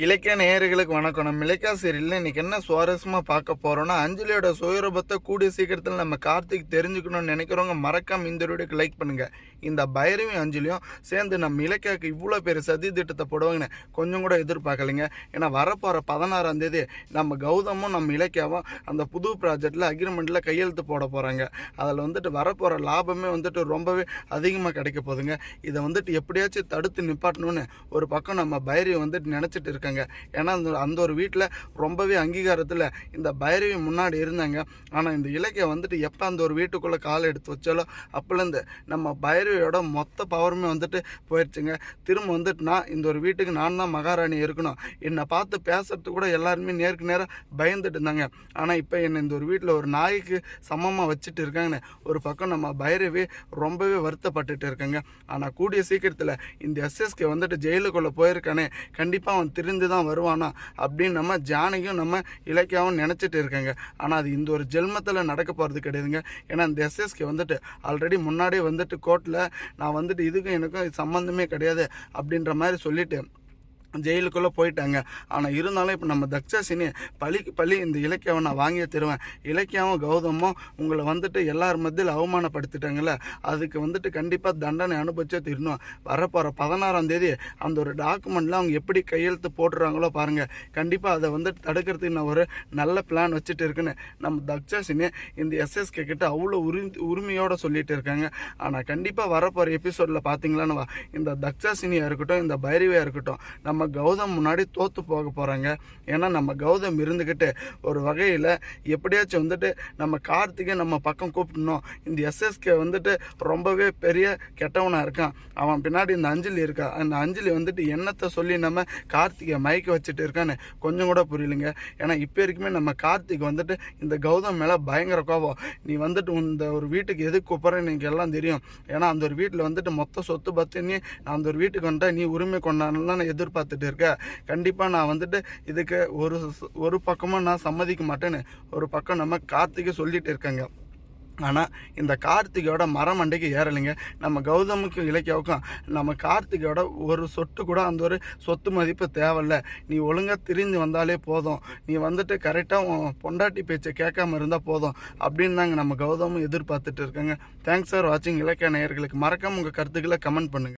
இலக்கிய நேயர்களுக்கு வணக்கம். நம்ம இலக்கிய சீரியல்ல இன்னைக்கு என்ன சுவாரஸ்யமா பார்க்க போறோம்னா, அஞ்சலியோட சுயரூபத்தை கூடிய சீக்கிரத்தில் நம்ம கார்த்திக் தெரிஞ்சுக்கணும்னு நினைக்கிறவங்க மறக்காம இந்த வீடியோக்கு லைக் பண்ணுங்க. இந்த பைரவி அஞ்சலியும் சேர்ந்து நம்ம இலக்கியாவுக்கு இவ்வளோ பெரிய சதி திட்டத்தை போடுவாங்கன்னு கொஞ்சம் கூட எதிர்பார்க்கலைங்க. ஏன்னா வரப்போகிற 16ஆம் தேதி நம்ம கௌதமும் நம்ம இலக்கியாவும் அந்த புது ப்ராஜெக்டில் அக்ரிமெண்ட்டில் கையெழுத்து போட போகிறாங்க. அதில் வரப்போகிற லாபமே ரொம்பவே அதிகமாக கிடைக்க போகுதுங்க. இதை எப்படியாச்சும் தடுத்து நிப்பாட்டணும்னு ஒரு பக்கம் நம்ம பைரவி நினச்சிட்டு இருக்காங்க. ஏன்னா அந்த ஒரு வீட்டில் ரொம்பவே அங்கீகாரத்தில் இந்த பைரவி முன்னாடி இருந்தாங்க. ஆனால் இந்த இலக்கியம் எப்போ அந்த ஒரு வீட்டுக்குள்ளே கால் எடுத்து வச்சாலோ அப்போலேருந்து நம்ம பைரவியோட மொத்த பவருமே போயிடுச்சுங்க. திரும்ப நான் இந்த ஒரு வீட்டுக்கு நான் தான் மகாராணி இருக்கணும், என்னை பார்த்து பேசுறது கூட எல்லாருமே நேருக்கு நேராக பயந்துட்டு இருந்தாங்க. ஆனால் இப்போ என்னை இந்த ஒரு வீட்டில் ஒரு நாய்க்கு சமமாக வச்சுட்டு இருக்காங்கன்னு ஒரு பக்கம் நம்ம பைரவி ரொம்பவே வருத்தப்பட்டுட்டு இருக்காங்க. ஆனால் கூடிய சீக்கிரத்தில் இந்த எஸ்எஸ்கே ஜெயிலுக்குள்ளே போயிருக்கானே, கண்டிப்பாக அவன் திருந்து தான் வருவானா அப்படின்னு நம்ம ஜானகியும் நம்ம இலக்கியாவும் நினச்சிட்டு இருக்காங்க. ஆனால் அது இந்த ஒரு ஜென்மத்தில் நடக்க போகிறது கிடையாதுங்க. ஏன்னா இந்த எஸ்எஸ்கே ஆல்ரெடி முன்னாடியே கோர்ட்டில் நான் இதுக்கும் எனக்கும் சம்மந்தமே கிடையாது அப்படின்ற மாதிரி சொல்லிட்டு ஜெயிலுக்குள்ளே போயிட்டாங்க. ஆனால் இருந்தாலும் இப்போ நம்ம தக்ஷாசினி பழிக்கு பழி இந்த இலக்கியாவை நான் வாங்கியே தருவேன். இலக்கியாவும் கௌதமும் உங்களை எல்லார் மத்தியில் அவமானப்படுத்திட்டாங்கல்ல, அதுக்கு கண்டிப்பாக தண்டனை அனுபவிச்சே தீரணும். வரப்போகிற 16ஆம் தேதி அந்த ஒரு டாக்குமெண்ட்டில் அவங்க எப்படி கையெழுத்து போட்டுறாங்களோ பாருங்கள். கண்டிப்பாக அதை தடுக்கிறதுக்கு நான் ஒரு நல்ல பிளான் வச்சுட்டு இருக்குன்னு நம்ம தக்ஷாசினி இந்த எஸ்எஸ்கே கிட்ட அவ்வளோ உரிமையோடு சொல்லிட்டு இருக்காங்க. ஆனால் கண்டிப்பாக வரப்போகிற எபிசோடில் பார்த்தீங்களான்னு இந்த தக்ஷாசினியாக இருக்கட்டும், இந்த பைரவியாக இருக்கட்டும், நம்ம கௌதம் முன்னாடி தோற்று போக போகிறாங்க. ஏன்னா நம்ம கௌதம் இருந்துக்கிட்டு ஒரு வகையில் எப்படியாச்சும் நம்ம கார்த்திகை நம்ம பக்கம் கூப்பிடணும். இந்த எஸ்எஸ்கே ரொம்பவே பெரிய கெட்டவனாக இருக்கான், அவன் பின்னாடி இந்த அஞ்சலி இருக்கா, அந்த அஞ்சலி என்னத்தை சொல்லி நம்ம கார்த்திகை மயக்க வச்சுட்டு இருக்கான்னு கொஞ்சம் கூட புரியலைங்க. ஏன்னா இப்போ வரைக்குமே நம்ம கார்த்திக் இந்த கௌதம் மேலே பயங்கர கோபம். நீ இந்த ஒரு வீட்டுக்கு எதுக்கு கூப்பிட்றேன்னு எனக்கு எல்லாம் தெரியும். ஏன்னா அந்த ஒரு வீட்டில் மொத்த சொத்து பற்றி நீ நான் அந்த ஒரு வீட்டுக்கு வந்துட்டா நீ உரிமை கொண்டாடலாம் நான் எதிர்பார்த்துட்டு இருக்க. கண்டிப்பாக நான் இதுக்கு ஒரு பக்கமாக நான் சம்மதிக்க மாட்டேன்னு ஒரு பக்கம் நம்ம கார்த்திகை சொல்லிட்டு இருக்காங்க. ஆனால் இந்த கார்த்திகையோட மரமண்டைக்கு ஏறலைங்க. நம்ம கௌதமுக்கும் இலக்கியாவுக்கும் நம்ம கார்த்திகையோட ஒரு சொட்டு கூட அந்த ஒரு சொத்து மதிப்பு தேவையில்ல. நீ ஒழுங்காக திரிஞ்சு வந்தாலே போதும், நீ கரெக்டாக பொண்டாட்டி பேச்சை கேட்காம இருந்தால் போதும் அப்படின்னு தாங்க நம்ம கௌதமும் எதிர்பார்த்துட்டு இருக்காங்க. தேங்க்ஸ் ஃபார் வாட்சிங். இலக்கிய நேயர்களுக்கு மறக்காம உங்கள் கருத்துக்களை கமெண்ட் பண்ணுங்கள்.